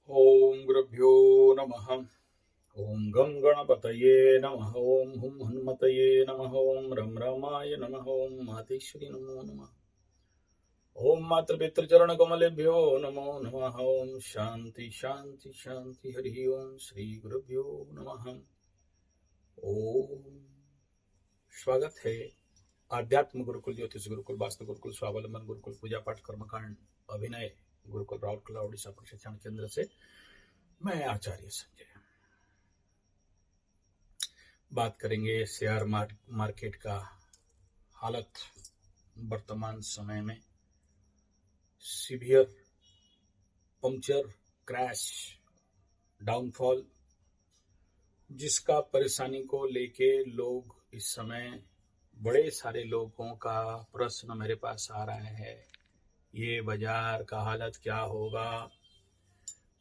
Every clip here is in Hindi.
ओम गुरुभ्यो नमः। ओम गं गणपतये नमः। ओम हुं हनुमतये नमः। ओम रम रामाय नमः। ओम मातेश्वरी नमो नमः। ओम मातृपितृचरण कमलेभ्यो नमो नमः। ओम शांति शांति शांति। हरि ओम श्री गुरुभ्यो नमः। ओम स्वागत है आध्यात्म गुरुकुल, ज्योतिष गुरुकुल, वास्तु गुरुकुल, स्वावलंबन गुरुकुल, पूजा पाठ कर्मकांड अभिनय गुरुकुल राउरकेला उड़ीसा प्रशिक्षण केंद्र से मैं आचार्य संजय। बात करेंगे शेयर मार्केट का हालत वर्तमान समय में सीवियर पंक्चर, क्रैश, डाउनफॉल, जिसका परेशानी को लेके लोग इस समय बड़े सारे लोगों का प्रश्न मेरे पास आ रहा है, ये बाजार का हालत क्या होगा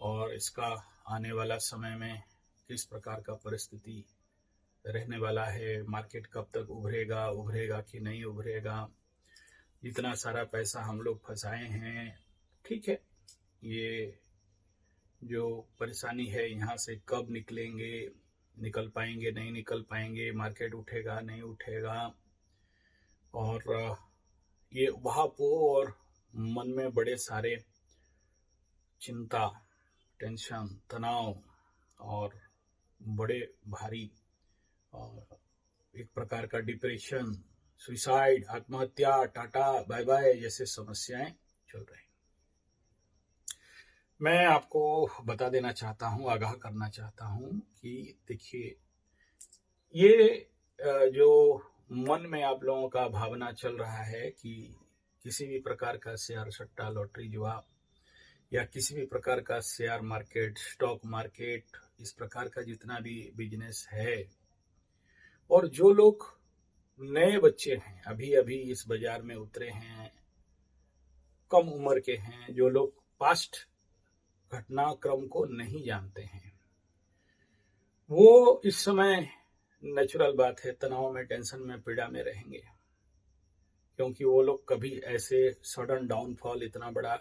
और इसका आने वाला समय में किस प्रकार का परिस्थिति रहने वाला है, मार्केट कब तक उभरेगा कि नहीं उभरेगा, इतना सारा पैसा हम लोग फंसाए हैं। ठीक है, ये जो परेशानी है यहाँ से कब निकलेंगे, निकल पाएंगे नहीं निकल पाएंगे, मार्केट उठेगा नहीं उठेगा, और ये वहापो और मन में बड़े सारे चिंता, टेंशन, तनाव और बड़े भारी और एक प्रकार का डिप्रेशन, सुसाइड, आत्महत्या, टाटा बाय बाय जैसे समस्याएं चल रही। मैं आपको बता देना चाहता हूं, आगाह करना चाहता हूं कि देखिए, ये जो मन में आप लोगों का भावना चल रहा है कि किसी भी प्रकार का शेयर सट्टा, लॉटरी, जुआ या किसी भी प्रकार का शेयर मार्केट, स्टॉक मार्केट, इस प्रकार का जितना भी बिजनेस है, और जो लोग नए बच्चे हैं, अभी अभी इस बाजार में उतरे हैं, कम उम्र के हैं, जो लोग पास्ट घटनाक्रम को नहीं जानते हैं, वो इस समय नेचुरल बात है तनाव में, टेंशन में, पीड़ा में रहेंगे, क्योंकि वो लोग कभी ऐसे सडन डाउनफॉल, इतना बड़ा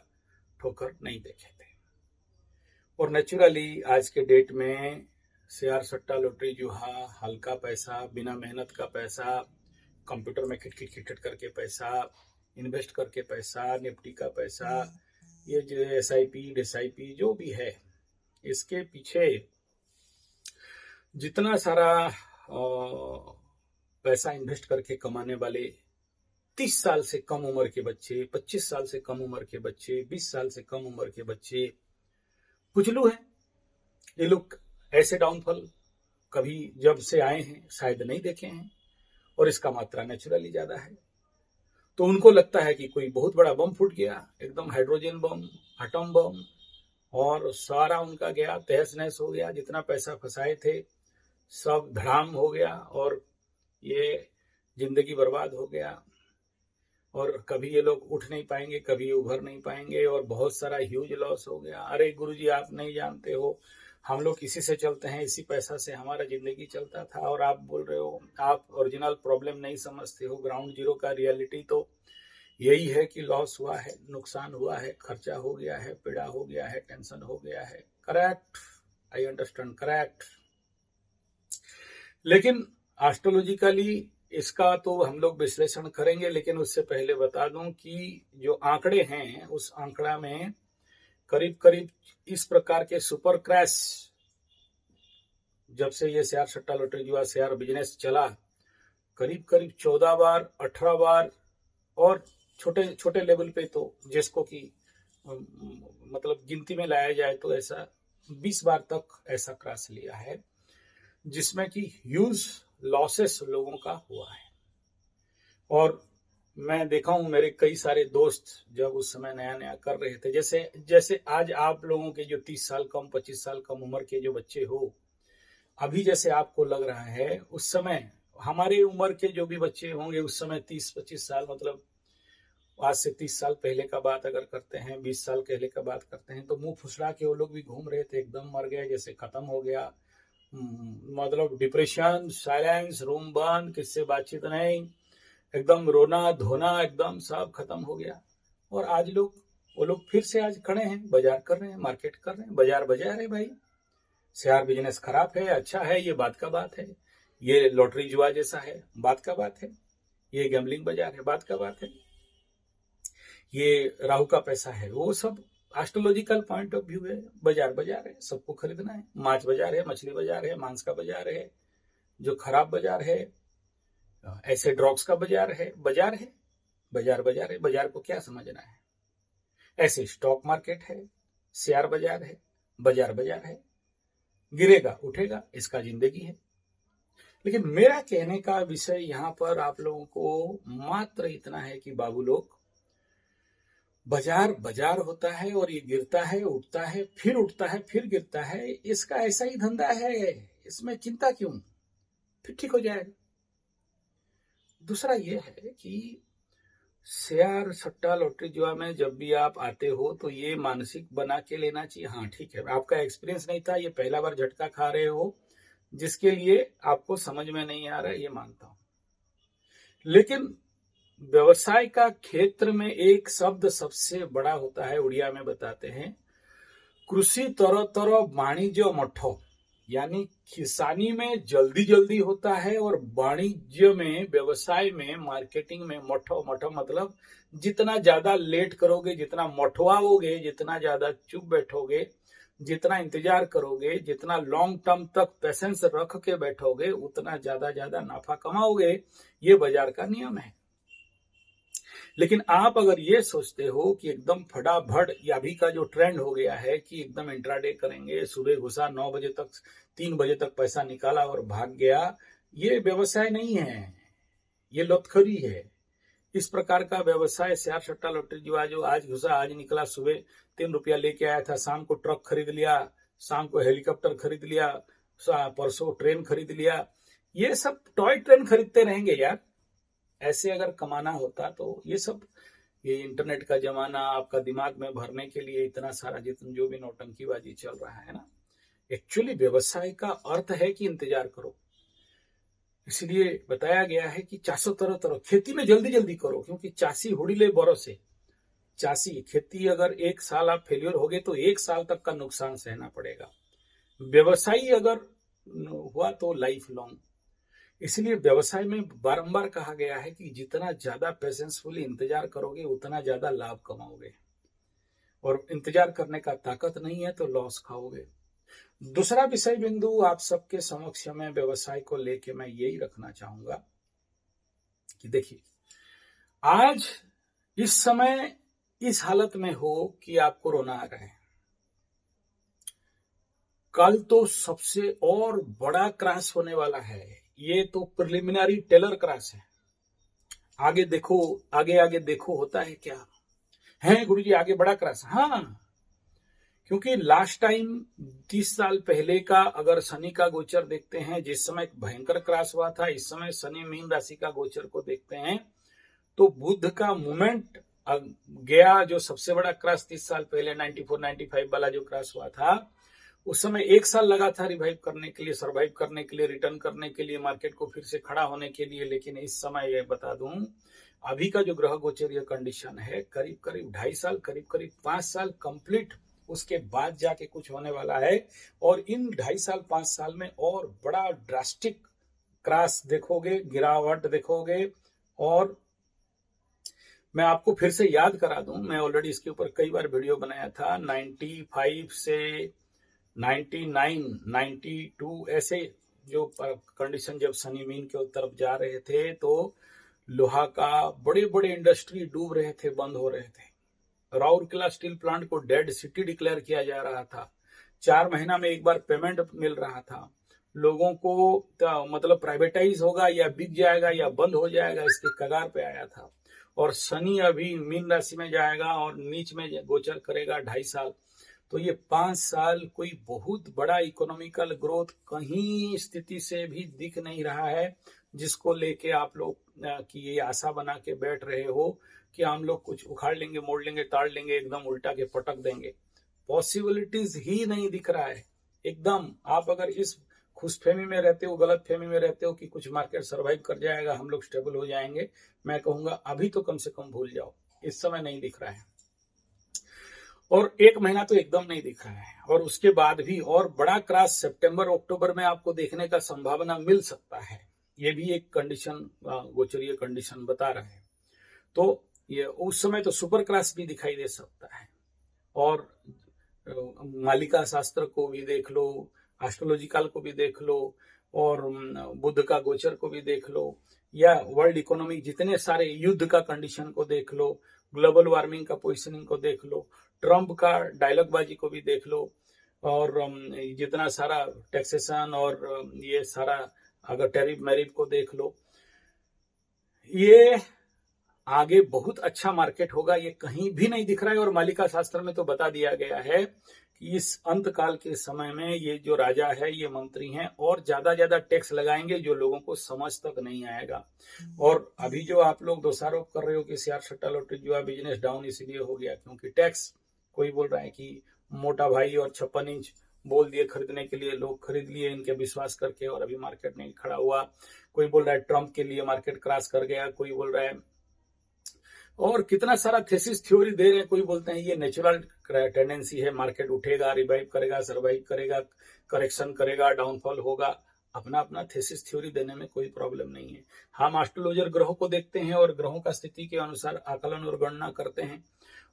ठोकर नहीं देखे थे। और नेचुरली आज के डेट में शेयर सट्टा, लॉटरी, जुहा, हल्का पैसा, बिना मेहनत का पैसा, कंप्यूटर में खिटखिट करके पैसा, इन्वेस्ट करके पैसा, निफ्टी का पैसा, ये जो SIP, DSIP जो भी है, इसके पीछे जितना सारा पैसा इन्वेस्ट करके कमाने वाले 30 साल से कम उम्र के बच्चे, 25 साल से कम उम्र के बच्चे, 20 साल से कम उम्र के बच्चे पुचलू हैं। ये लोग ऐसे डाउनफॉल कभी जब से आए हैं शायद नहीं देखे हैं, और इसका मात्रा नेचुरली ज्यादा है। तो उनको लगता है कि कोई बहुत बड़ा बम फूट गया, एकदम हाइड्रोजन बम, एटम बम, और सारा उनका गया, तहस नहस हो गया, जितना पैसा फंसाए थे सब धड़ाम हो गया, और ये जिंदगी बर्बाद हो गया, और कभी ये लोग उठ नहीं पाएंगे, कभी उभर नहीं पाएंगे, और बहुत सारा ह्यूज लॉस हो गया। अरे गुरुजी, आप नहीं जानते हो, हम लोग इसी से चलते हैं, इसी पैसा से हमारा जिंदगी चलता था, और आप बोल रहे हो, आप ओरिजिनल प्रॉब्लम नहीं समझते हो। ग्राउंड जीरो का रियलिटी तो यही है कि लॉस हुआ है, नुकसान हुआ है, खर्चा हो गया है, पीड़ा हो गया है, टेंशन हो गया है। Correct, I understand, correct. लेकिन एस्ट्रोलॉजिकली इसका तो हम लोग विश्लेषण करेंगे, लेकिन उससे पहले बता दूं कि जो आंकड़े हैं, उस आंकड़ा में करीब करीब इस प्रकार के सुपर क्रैश, जब से ये शेयर सट्टा, लॉटरी, जुआ, शेयर बिजनेस चला, करीब करीब 14 बार, 18 बार, और छोटे छोटे लेवल पे तो जिसको कि मतलब गिनती में लाया जाए तो ऐसा 20 बार तक ऐसा क्रैश लिया है, जिसमें कि ह्यूज लॉसेस लोगों का हुआ है। और मैं देखा हूं, मेरे कई सारे दोस्त जब उस समय नया नया कर रहे थे, जैसे आज आप लोगों के जो 30 साल कम, 25 साल कम उम्र के जो बच्चे हो, अभी जैसे आपको लग रहा है, उस समय हमारे उम्र के जो भी बच्चे होंगे उस समय 30-25 साल, मतलब आज से 30 साल पहले का बात अगर करते हैं, 20 साल पहले का बात करते हैं, तो मुंह फुसला के वो लोग भी घूम रहे थे, एकदम मर गए जैसे, खत्म हो गया, मतलब डिप्रेशन, साइलेंस, रूम बंद, किससे बातचीत नहीं, एकदम रोना धोना, एकदम सब खत्म हो गया। और आज लोग वो लोग फिर से आज खड़े हैं, बाजार कर रहे हैं, मार्केट कर रहे हैं। बाजार बाजार है भाई। शेयर बिजनेस खराब है, अच्छा है, ये बात का बात है। ये लॉटरी जुआ जैसा है, बात का बात है। ये गैम्बलिंग बाजार है, बात का बात है। ये राहु का पैसा है, वो सब एस्ट्रोलॉजिकल पॉइंट ऑफ व्यू है। बाजार बाजार है, सबको खरीदना है। माछ बाजार है, मछली बाजार है, मांस का बाजार है। जो खराब बाजार है, ऐसे ड्रग्स का बाजार है। बाजार है, बाजार बाजार है। बाजार को क्या समझना है? ऐसे स्टॉक मार्केट है, शेयर बाजार है, बाजार बाजार है। गिरेगा उठेगा, इसका जिंदगी है। लेकिन मेरा कहने का विषय यहाँ पर आप लोगों को मात्र इतना है कि बाबू लोग, बाजार बाजार होता है और ये गिरता है, उठता है, फिर उठता है, फिर गिरता है। इसका ऐसा ही धंधा है, इसमें चिंता क्यों? फिर ठीक हो जाएगा। दूसरा ये है कि शेयर सट्टा लॉटरी जुआ में जब भी आप आते हो तो ये मानसिक बना के लेना चाहिए। हाँ ठीक है, आपका एक्सपीरियंस नहीं था, ये पहला बार झटका खा रहे हो, जिसके लिए आपको समझ में नहीं आ रहा है, ये मानता हूं। लेकिन व्यवसाय का क्षेत्र में एक शब्द सबसे बड़ा होता है, उड़िया में बताते हैं, कृषि तरतर वाणिज्य मठो। यानी किसानी में जल्दी जल्दी होता है और वाणिज्य में, व्यवसाय में, मार्केटिंग में मठो। मठो मतलब जितना ज्यादा लेट करोगे, जितना मठवाओगे, जितना ज्यादा चुप बैठोगे, जितना इंतजार करोगे, जितना लॉन्ग टर्म तक पेशेंस रख के बैठोगे, उतना ज्यादा नाफा कमाओगे। ये बाजार का नियम है। लेकिन आप अगर ये सोचते हो कि एकदम फटाफट, या अभी का जो ट्रेंड हो गया है कि एकदम इंट्राडे करेंगे, सुबह घुसा 9 बजे तक, 3 बजे तक पैसा निकाला और भाग गया, ये व्यवसाय नहीं है, ये लौटखोरी है। इस प्रकार का व्यवसाय शेयर सट्टा लॉटरी जुआ, जो आज घुसा आज निकला, सुबह 3 रुपया लेके आया था, शाम को ट्रक खरीद लिया, शाम को हेलीकॉप्टर खरीद लिया, परसों ट्रेन खरीद लिया, ये सब टॉय ट्रेन खरीदते रहेंगे यार। ऐसे अगर कमाना होता तो ये सब, ये इंटरनेट का जमाना, आपका दिमाग में भरने के लिए इतना सारा जितना जो भी नौटंकीबाजी चल रहा है ना, एक्चुअली व्यवसाय का अर्थ है कि इंतजार करो। इसलिए बताया गया है कि चासो तरह खेती में जल्दी जल्दी करो, क्योंकि चासी हुड़ीले बरो से। चासी खेती, अगर एक साल आप फेलियर हो गए तो 1 साल तक का नुकसान सहना पड़ेगा। व्यवसायी अगर हुआ तो लाइफ लॉन्ग। इसलिए व्यवसाय में बारंबार कहा गया है कि जितना ज्यादा पेशेंसफुली इंतजार करोगे, उतना ज्यादा लाभ कमाओगे। और इंतजार करने का ताकत नहीं है तो लॉस खाओगे। दूसरा विषय बिंदु आप सबके समक्ष में व्यवसाय को लेके मैं यही रखना चाहूंगा कि देखिए, आज इस समय इस हालत में हो कि आपको रोना आ रहा है, कल तो सबसे और बड़ा क्रैश होने वाला है। ये तो प्रिलिमिनरी टेलर क्रैश है। आगे देखो, आगे आगे देखो होता है क्या है गुरुजी, आगे बड़ा क्रैश। हाँ, क्योंकि लास्ट टाइम 30 साल पहले का अगर शनि का गोचर देखते हैं, जिस समय भयंकर क्रैश हुआ था, इस समय शनि मीन राशि का गोचर को देखते हैं तो बुध का मूवमेंट गया, जो सबसे बड़ा क्रैश 30 साल पहले 94-95 वाला जो क्रैश हुआ था, उस समय 1 साल लगा था रिवाइव करने के लिए, सर्वाइव करने के लिए, रिटर्न करने के लिए, मार्केट को फिर से खड़ा होने के लिए। लेकिन इस समय ये बता दूं, अभी का जो ग्रह गोचरीय कंडीशन है, करीब करीब 2.5 साल, करीब करीब 5 साल कंप्लीट, उसके बाद जाके कुछ होने वाला है। और इन 2.5 साल 5 साल में और बड़ा ड्रास्टिक क्रैश देखोगे, गिरावट देखोगे। और मैं आपको फिर से याद करा दूं, मैं ऑलरेडी इसके ऊपर कई बार वीडियो बनाया था, 95 से 99, 92 ऐसे जो कंडीशन जब शनि मीन के तरफ जा रहे थे तो लोहा का बड़े बड़े इंडस्ट्री डूब रहे थे, बंद हो रहे थे। राउरकेला स्टील प्लांट को डेड सिटी डिक्लेयर किया जा रहा था। 4 महीना में एक बार पेमेंट मिल रहा था। लोगों को मतलब प्राइवेटाइज होगा या बिक जाएगा या बंद हो जाएगा, इसके कगार पे आया था। और शनि अभी मीन राशि में जाएगा और नीच में गोचर करेगा 2.5 साल। तो ये 5 साल कोई बहुत बड़ा इकोनॉमिकल ग्रोथ कहीं स्थिति से भी दिख नहीं रहा है, जिसको लेके आप लोग की ये आशा बना के बैठ रहे हो कि हम लोग कुछ उखाड़ लेंगे, मोड़ लेंगे, ताड़ लेंगे, एकदम उल्टा के पटक देंगे। पॉसिबिलिटीज ही नहीं दिख रहा है एकदम। आप अगर इस खुशफहमी में रहते हो, गलत फहमी में रहते हो कि कुछ मार्केट सर्वाइव कर जाएगा, हम लोग स्टेबल हो जाएंगे, मैं कहूंगा अभी तो कम से कम भूल जाओ, इस समय नहीं दिख रहा है। और एक महीना तो एकदम नहीं दिख रहा है, और उसके बाद भी और बड़ा क्रैश सितंबर अक्टूबर में आपको देखने का संभावना मिल सकता है। ये भी एक कंडीशन, गोचरीय कंडीशन बता रहा है। तो ये उस समय तो सुपर क्रैश भी दिखाई दे सकता है। और मालिका शास्त्र को भी देख लो, एस्ट्रोलॉजिकल को भी देख लो, और बुध का गोचर को भी देख लो, या वर्ल्ड इकोनॉमी जितने सारे युद्ध का कंडीशन को देख लो, ग्लोबल वार्मिंग का पोजिशनिंग को देख लो, ट्रंप का डायलॉग बाजी को भी देख लो, और जितना सारा टैक्सेशन और ये सारा अगर टैरिफ मैरिफ को देख लो, ये आगे बहुत अच्छा मार्केट होगा। ये कहीं भी नहीं दिख रहा है। और मालिका शास्त्र में तो बता दिया गया है कि इस अंत काल के समय में ये जो राजा है, ये मंत्री हैं, और ज्यादा टैक्स लगाएंगे जो लोगों को समझ तक नहीं आएगा। और अभी जो आप लोग दोषारोप कर रहे हो कि शेयर सट्टा लॉटरी जुआ बिजनेस डाउन इसलिए हो गया क्योंकि टैक्स, कोई बोल रहा है कि मोटा भाई और 56 इंच बोल दिए खरीदने के लिए, लोग खरीद लिए इनके विश्वास करके और अभी मार्केट नहीं खड़ा हुआ। कोई बोल रहा है ट्रंप के लिए मार्केट क्रैश कर गया, कोई बोल रहा है, और कितना सारा थेसिस थ्योरी दे रहे हैं। कोई बोलते हैं ये नेचुरल टेंडेंसी है, मार्केट उठेगा, रिवाइव करेगा, सर्वाइव करेगा, करेक्शन करेगा, डाउनफॉल होगा। अपना अपना थेसिस थ्योरी देने में कोई प्रॉब्लम नहीं है। हम एस्ट्रोलॉजर ग्रहों को देखते हैं और ग्रहों का स्थिति के अनुसार आकलन और गणना करते हैं,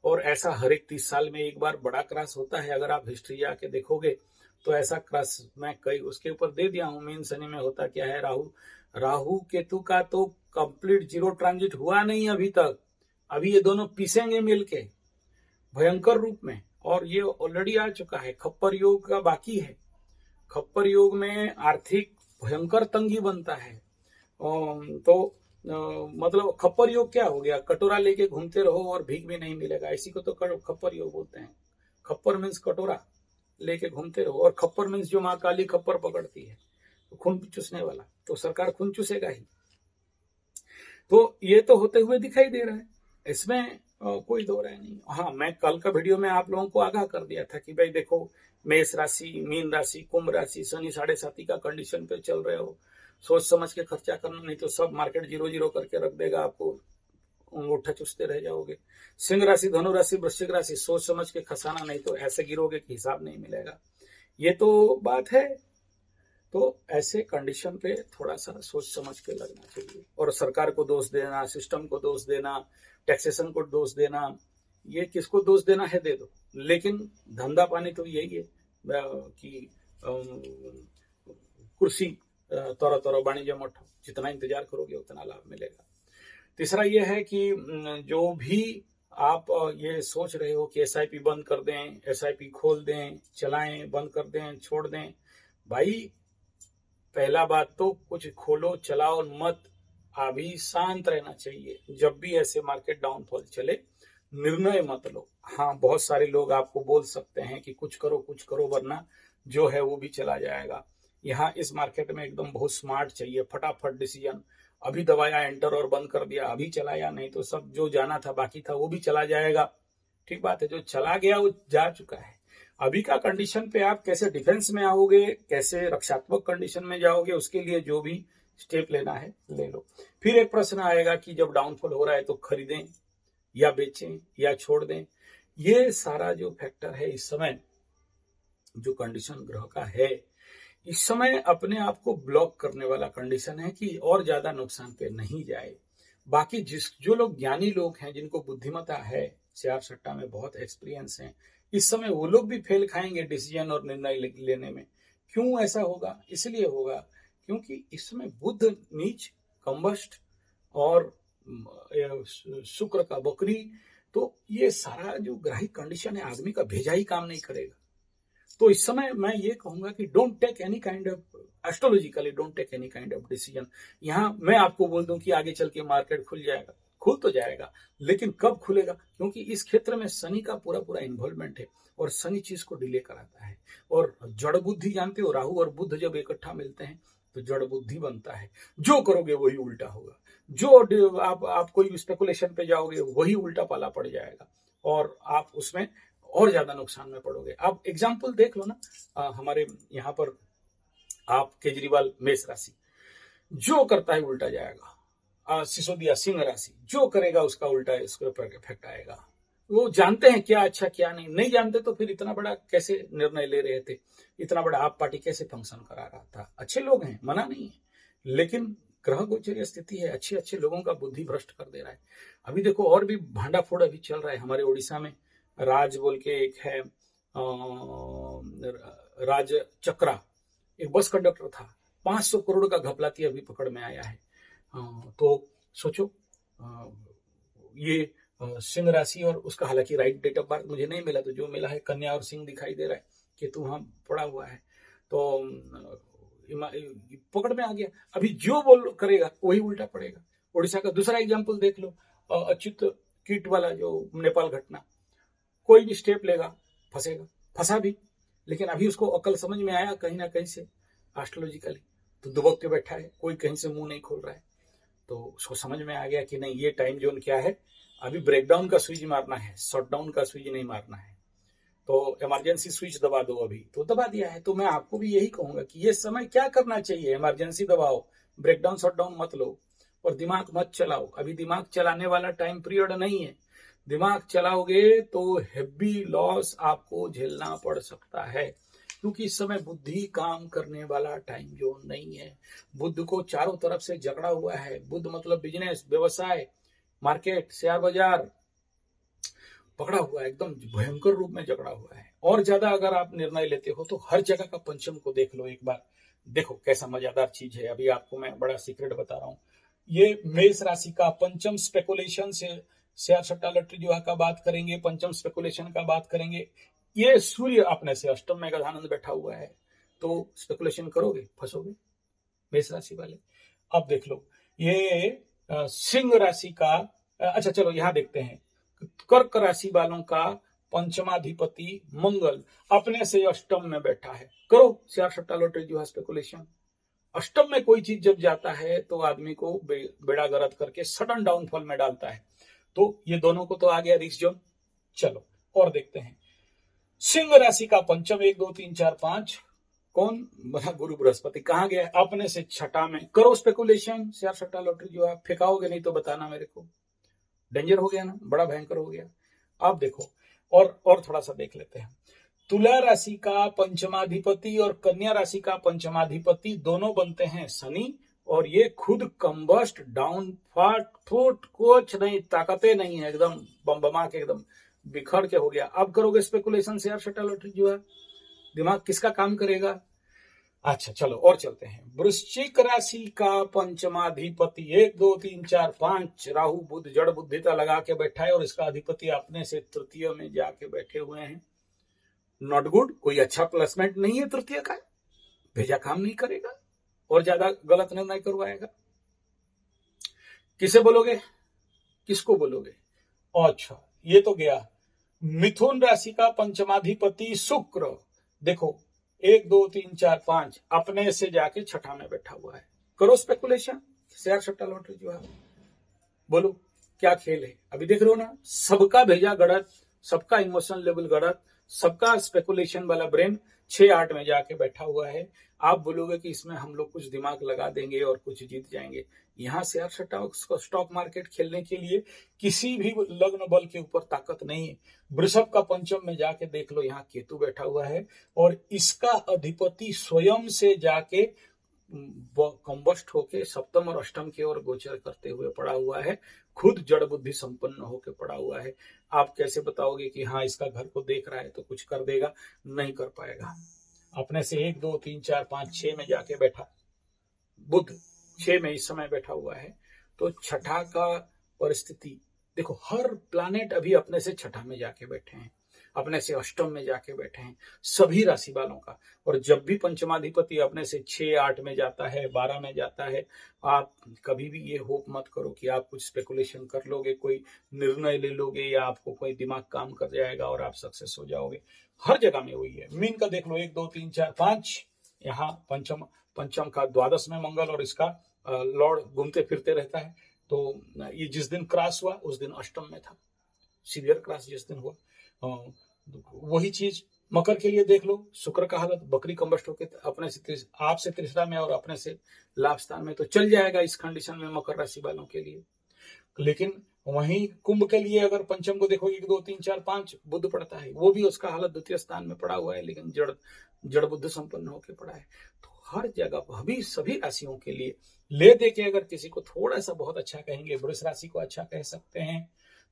और ऐसा हर एक 30 साल में एक बार बड़ा क्रैश होता है। अगर आप हिस्ट्री जाके देखोगे तो ऐसा क्रैश मैं कई उसके ऊपर दे दिया हूं। मीन शनि में होता क्या है, राहु केतु का तो कंप्लीट जीरो ट्रांजिट हुआ नहीं अभी तक। अभी ये दोनों पीसेंगे मिलके भयंकर रूप में, और ये ऑलरेडी आ चुका है। खप्पर योग का बाकी है। खप्पर योग में आर्थिक भयंकर तंगी बनता है। तो मतलब खप्पर योग क्या हो गया, कटोरा लेके घूमते रहो और भीख भी नहीं मिलेगा, इसी को तो खप्पर योग बोलते हैं। खप्पर मीन्स कटोरा लेके घूमते रहो, और खप्पर मीन्स जो माँ काली खप्पर पकड़ती है, तो खून चूसने वाला, तो सरकार खून चूसेगा ही। तो ये तो होते हुए दिखाई दे रहा है, इसमें कोई दो राय नहीं। हाँ, मैं कल का वीडियो में आप लोगों को आगाह कर दिया था कि भाई देखो, मेष राशि, मीन राशि, कुंभ राशि, शनि 7.5 का कंडीशन पे चल रहे हो, सोच समझ के खर्चा करना, नहीं तो सब मार्केट 0-0 करके रख देगा, आपको अंगूठा चूसते रह जाओगे। सिंह राशि, धनु राशि, वृश्चिक राशि, सोच समझ के खसाना, नहीं तो ऐसे गिरोगे कि हिसाब नहीं मिलेगा। ये तो बात है। तो ऐसे कंडीशन पे थोड़ा सा सोच समझ के लगना चाहिए। और सरकार को दोष देना, सिस्टम को दोष देना, टैक्सेशन को दोष देना, ये किसको दोष देना है दे दो, लेकिन धंधा पानी तो यही है कि कुर्सी तोरा तोरा वाणिज्य मठ, जितना इंतजार करोगे उतना लाभ मिलेगा। तीसरा ये है कि जो भी आप ये सोच रहे हो कि एसआईपी बंद कर दें, एसआईपी खोल दें, चलाएं, बंद कर दें, छोड़ दें, भाई पहला बात तो कुछ खोलो चलाओ मत, अभी शांत रहना चाहिए। जब भी ऐसे मार्केट डाउनफॉल चले, निर्णय मत लो। हाँ, बहुत सारे लोग आपको बोल सकते हैं कि कुछ करो वरना जो है वो भी चला जाएगा। यहाँ इस मार्केट में एकदम बहुत स्मार्ट चाहिए, फटाफट डिसीजन। अभी दबाया एंटर और बंद कर दिया, अभी चलाया, नहीं तो सब जो जाना था बाकी था वो भी चला जाएगा। ठीक बात है, जो चला गया वो जा चुका है। अभी का कंडीशन पे आप कैसे डिफेंस में आओगे, कैसे रक्षात्मक कंडीशन में जाओगे, उसके लिए जो भी स्टेप लेना है ले लो। फिर एक प्रश्न आएगा कि जब डाउनफॉल हो रहा है तो खरीदें या बेचें या छोड़ दें। ये सारा जो फैक्टर है इस समय, जो कंडीशन ग्रह का है इस समय, अपने आप को ब्लॉक करने वाला कंडीशन है कि और ज्यादा नुकसान पे नहीं जाए। बाकी जो लोग ज्ञानी लोग हैं, जिनको बुद्धिमत्ता है, शेयर सट्टा में बहुत एक्सपीरियंस है, इस समय वो लोग भी फेल खाएंगे डिसीजन और निर्णय लेने में। क्यों ऐसा होगा? इसलिए होगा क्योंकि इस समय बुध नीच, कंबस्ट और शुक्र का बकरी, तो ये सारा जो ग्राहिक कंडीशन है, आदमी का भेजा ही काम नहीं करेगा। तो इस समय मैं ये कहूंगा कि don't take any kind of, astrologically don't take any kind of decision. यहाँ मैं आपको बोल दूं कि आगे चल के मार्केट खुल जाएगा, खुल तो जाएगा, लेकिन कब खुलेगा? क्योंकि इस क्षेत्र में शनि का पूरा इन्वॉल्वमेंट है, और शनि चीज को डिले कराता है। और जड़ बुद्धि जानते हो, राहु और बुध जब इकट्ठा मिलते हैं तो जड़ बुद्धि बनता है। जो करोगे वही उल्टा होगा, जो आप कोई स्पेकुलेशन पे जाओगे वही उल्टा पाला पड़ जाएगा, और आप उसमें और ज्यादा नुकसान में पड़ोगे। आप एग्जाम्पल देख लो ना, हमारे यहाँ पर आप केजरीवाल मेष राशि, जो करता है उल्टा जाएगा। सिसोदिया सिंह राशि, जो करेगा उसका उल्टा इसके ऊपर इफेक्ट आएगा। वो जानते हैं क्या अच्छा क्या नहीं, नहीं जानते तो फिर इतना बड़ा कैसे निर्णय ले रहे थे, इतना बड़ा आप पार्टी कैसे फंक्शन करा रहा था। अच्छे लोग हैं, मना नहीं है, लेकिन ग्रह गोचर स्थिति है, अच्छे अच्छे लोगों का बुद्धि भ्रष्ट कर दे रहा है। अभी देखो और भी भांडाफोड़ अभी चल रहा है हमारे उड़ीसा में। राज बोल के एक है, राज चक्रा, एक बस कंडक्टर था, 500 करोड़ का घपलाती अभी पकड़ में आया है। तो सोचो, ये सिंह राशि और उसका हालांकि राइट डेट ऑफ बर्थ मुझे नहीं मिला, तो जो मिला है कन्या और सिंह दिखाई दे रहा है, केतु वहां पड़ा हुआ है, तो पकड़ में आ गया। अभी जो बोल करेगा वही उल्टा पड़ेगा। उड़ीसा का दूसरा एग्जाम्पल देख लो, अच्युत किट वाला जो नेपाल घटना, कोई भी स्टेप लेगा फंसेगा, फंसा भी, लेकिन अभी उसको अकल समझ में आया कहीं ना कहीं से एस्ट्रोलॉजिकली, तो दुबक के बैठा है, कोई कहीं से मुंह नहीं खोल रहा है। तो उसको समझ में आ गया कि नहीं, ये टाइम जोन क्या है, अभी ब्रेकडाउन का स्विच मारना है, शटडाउन का स्विच नहीं मारना है। तो इमरजेंसी स्विच दबा दो, अभी तो दबा दिया है। तो मैं आपको भी यही कहूंगा कि ये समय क्या करना चाहिए, इमरजेंसी दबाओ, ब्रेकडाउन शटडाउन मत लो और दिमाग मत चलाओ। अभी दिमाग चलाने वाला टाइम पीरियड नहीं है। दिमाग चलाओगे तो हेवी लॉस आपको झेलना पड़ सकता है, क्योंकि इस समय बुद्धि काम करने वाला टाइम जोन नहीं है। बुद्ध को चारों तरफ से जकड़ा हुआ है। बुद्ध मतलब बिजनेस, व्यवसाय, मार्केट, शेयर बाजार पकड़ा हुआ है, एकदम भयंकर रूप में जकड़ा हुआ है। और ज्यादा अगर आप निर्णय लेते हो तो हर जगह का पंचम को देख लो एक बार, देखो कैसा मजेदार चीज है। अभी आपको मैं बड़ा सीक्रेट बता रहा हूँ। ये मेष राशि का पंचम स्पेकुलेशन से शेयर सट्टा लॉटरी जो का बात करेंगे, पंचम स्पेकुलेशन का बात करेंगे। ये सूर्य अपने से अष्टम में गधानंद बैठा हुआ है, तो स्पेकुलेशन करोगे फंसोगे मेष राशि वाले। अब देख लो ये सिंह राशि का, अच्छा चलो यहां देखते हैं, कर्क राशि वालों का पंचमाधिपति मंगल अपने से अष्टम में बैठा है। करो शेयर सट्टा लॉटरी जो है स्पेकुलेशन। अष्टम में कोई चीज जब जाता है तो आदमी को बेड़ा गर्क करके सडन डाउनफॉल में डालता है। तो ये दोनों को तो आ गया रिस्क जोन। चलो और देखते हैं, सिंह राशि का पंचम 1 2 3 4 5 कौन बना, गुरु बृहस्पति कहाँ गया, अपने से छठा में। करो स्पेकुलेशन, शेयर सट्टा लॉटरी जो है फेंकाओगे नहीं तो बताना मेरे को, डेंजर हो गया ना, बड़ा भयंकर हो गया। आप देखो और थोड़ा सा देख लेते हैं। तुला राशि का पंचमाधिपति और कन्या राशि का पंचमाधिपति दोनों बनते हैं शनि, और ये खुद कंबस्ट डाउन फाट फूट कुछ नहीं, ताकतें नहीं है, एकदम बम के एकदम बिखर के हो गया। अब करोगे स्पेकुलेशन शेयर सट्टा लॉटरी जो है, दिमाग किसका काम करेगा। अच्छा चलो और चलते हैं। वृश्चिक राशि का पंचमाधिपति 1 2 3 4 5 राहु बुध जड़ बुद्धिता लगा के बैठा है, और इसका अधिपति अपने से तृतीय में जाके बैठे हुए हैं। नॉट गुड, कोई अच्छा प्लेसमेंट नहीं है तृतीय का, भेजा काम नहीं करेगा और ज्यादा गलत निर्णय करवाएगा। किसे बोलोगे, किसको बोलोगे। अच्छा ये तो गया। मिथुन राशि का पंचमाधिपति शुक्र, देखो 1 2 3 4 5 अपने से जाके छठा में बैठा हुआ है। करो स्पेकुलेशन शेयर सट्टा लॉटरी जो है, बोलो क्या खेल है। अभी देख रहे हो ना, सबका भेजा गलत, सबका इमोशन लेवल गलत, सबका स्पेकुलेशन वाला ब्रेन 6 8 में जाके बैठा हुआ है। आप बोलोगे कि इसमें हम लोग कुछ दिमाग लगा देंगे और कुछ जीत जाएंगे। यहाँ शेयर सट्टा स्टॉक मार्केट खेलने के लिए किसी भी लग्न बल के ऊपर ताकत नहीं है। वृषभ का पंचम में जाके देख लो, यहाँ केतु बैठा हुआ है और इसका अधिपति स्वयं से जाके कंबस्ट होके सप्तम और अष्टम की ओर गोचर करते हुए पड़ा हुआ है, खुद जड़ बुद्धि संपन्न होकर पड़ा हुआ है। आप कैसे बताओगे कि हाँ इसका घर को देख रहा है तो कुछ कर देगा, नहीं कर पाएगा। अपने से 1 2 3 4 5 6 में जाके बैठा, बुध 6 में इस समय बैठा हुआ है। तो छठा का परिस्थिति देखो, हर प्लानेट अभी अपने से छठा में जाके बैठे हैं, अपने से अष्टम में जाके बैठे हैं सभी राशि वालों का। और जब भी पंचमाधिपति अपने से 6 8 में जाता है, 12 में जाता है, आप कभी भी ये होप मत करो कि आप कुछ स्पेकुलेशन कर लोगे, कोई निर्णय ले लोगे या आपको कोई दिमाग काम कर जाएगा और आप सक्सेस हो जाओगे। हर जगह में वही है। मीन का देख लो 1 2 3 4 5, यहाँ पंचम का द्वादश में मंगल और इसका लॉर्ड घूमते फिरते रहता है। तो ये जिस दिन क्रॉस हुआ उस दिन अष्टम में था, सीवियर क्रॉस जिस दिन हुआ। वही चीज मकर के लिए देख लो, शुक्र का हालत बकरी कंबस्ट होकर अपने से आपसे तीसरा में और अपने से लाभ स्थान में, तो चल जाएगा इस कंडीशन में मकर राशि वालों के लिए। लेकिन वहीं कुंभ के लिए अगर पंचम को देखोगे 2 3 4 5 बुध पड़ता है, वो भी उसका हालत द्वितीय स्थान में पड़ा हुआ है, लेकिन जड़ बुद्ध संपन्न होकर पड़ा है। तो हर जगह अभी सभी राशियों के लिए ले दे के अगर किसी को थोड़ा सा बहुत अच्छा कहेंगे, वृष राशि को अच्छा कह सकते हैं,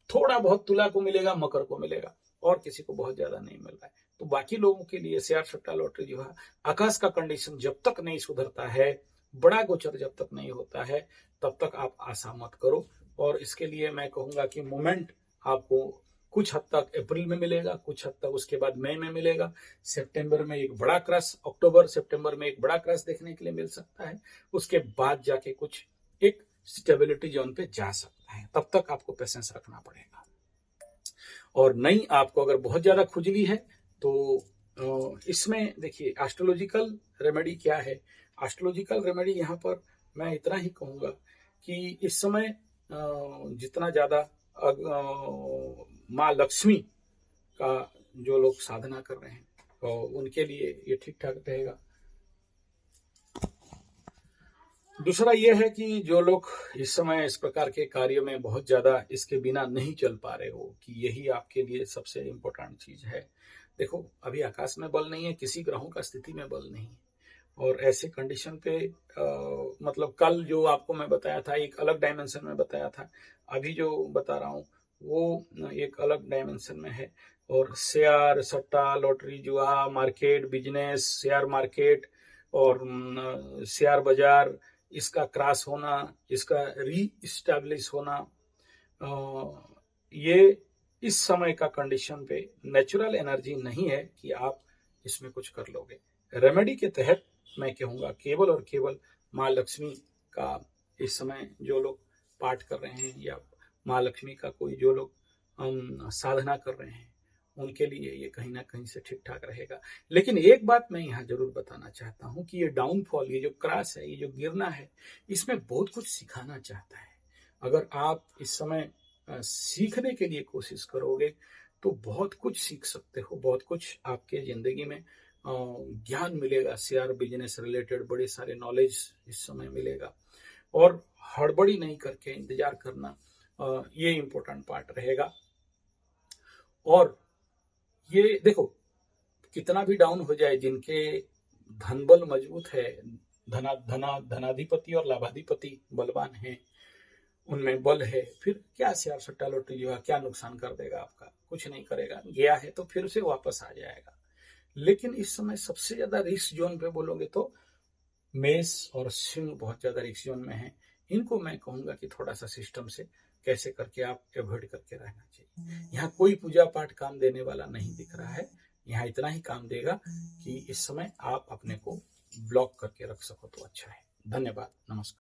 थोड़ा बहुत तुला को मिलेगा, मकर को मिलेगा, और किसी को बहुत ज्यादा नहीं मिल रहा है। तो बाकी लोगों के लिए शेयर सट्टा लॉटरी जो है, आकाश का कंडीशन जब तक नहीं सुधरता है, बड़ा गोचर जब तक नहीं होता है, तब तक आप आशा मत करो। और इसके लिए मैं कहूंगा कि मोमेंट आपको कुछ हद तक अप्रैल में मिलेगा, कुछ हद तक उसके बाद मई में मिलेगा, सितंबर में एक बड़ा क्रैश, अक्टूबर सितंबर में एक बड़ा क्रैश देखने के लिए मिल सकता है, उसके बाद जाके कुछ एक स्टेबिलिटी जोन पे जा सकता है। तब तक आपको पेशेंस रखना पड़ेगा। और नहीं, आपको अगर बहुत ज्यादा खुजली है तो इसमें देखिए एस्ट्रोलॉजिकल रेमेडी क्या है। एस्ट्रोलॉजिकल रेमेडी यहाँ पर मैं इतना ही कहूंगा कि इस समय जितना ज्यादा माँ लक्ष्मी का जो लोग साधना कर रहे हैं तो उनके लिए ये ठीक ठाक रहेगा। दूसरा ये है कि जो लोग इस समय इस प्रकार के कार्य में बहुत ज्यादा इसके बिना नहीं चल पा रहे हो, कि यही आपके लिए सबसे इम्पोर्टेंट चीज है। देखो, अभी आकाश में बल नहीं है, किसी ग्रहों का स्थिति में बल नहीं है, और ऐसे कंडीशन पे मतलब कल जो आपको मैं बताया था एक अलग डायमेंशन में बताया था, अभी जो बता रहा हूँ वो एक अलग डायमेंशन में है। और शेयर सट्टा लॉटरी जुआ मार्केट बिजनेस, शेयर मार्केट और शेयर बाजार, इसका क्रॉस होना, इसका री इस्टेब्लिश होना, ये इस समय का कंडीशन पे नेचुरल एनर्जी नहीं है कि आप इसमें कुछ कर लोगे। रेमेडी के तहत मैं कहूंगा केवल और केवल माँ लक्ष्मी का इस समय जो लोग पाठ कर रहे हैं या माँ लक्ष्मी का कोई जो लोग साधना कर रहे हैं, उनके लिए ये कहीं ना कहीं से ठीक ठाक रहेगा। लेकिन एक बात मैं यहाँ जरूर बताना चाहता हूँ कि ये डाउनफॉल, ये जो क्रॉस है, ये जो गिरना है, इसमें बहुत कुछ सिखाना चाहता है। अगर आप इस समय सीखने के लिए कोशिश करोगे तो बहुत कुछ सीख सकते हो, बहुत कुछ आपके जिंदगी में ज्ञान मिलेगा, शेयर बिजनेस रिलेटेड बड़े सारे नॉलेज इस समय मिलेगा। और हड़बड़ी नहीं करके इंतजार करना, ये इम्पोर्टेंट पार्ट रहेगा। और ये देखो, कितना भी डाउन हो जाए, जिनके धन बल मजबूत है, धनाधिपति और लाभाधिपति बलवान है, उनमें बल है, फिर क्या शेयर सट्टा लॉटरी जो है क्या नुकसान कर देगा आपका? कुछ नहीं करेगा, गया है तो फिर से वापस आ जाएगा। लेकिन इस समय सबसे ज्यादा रिस्क जोन पे बोलोगे तो मेष और सिंह बहुत ज्यादा रिस्क जोन में है। इनको मैं कहूंगा कि थोड़ा सा सिस्टम से कैसे करके आप एवॉइड करके रहना चाहिए। यहाँ कोई पूजा पाठ काम देने वाला नहीं दिख रहा है, यहाँ इतना ही काम देगा कि इस समय आप अपने को ब्लॉक करके रख सको तो अच्छा है। धन्यवाद, नमस्कार।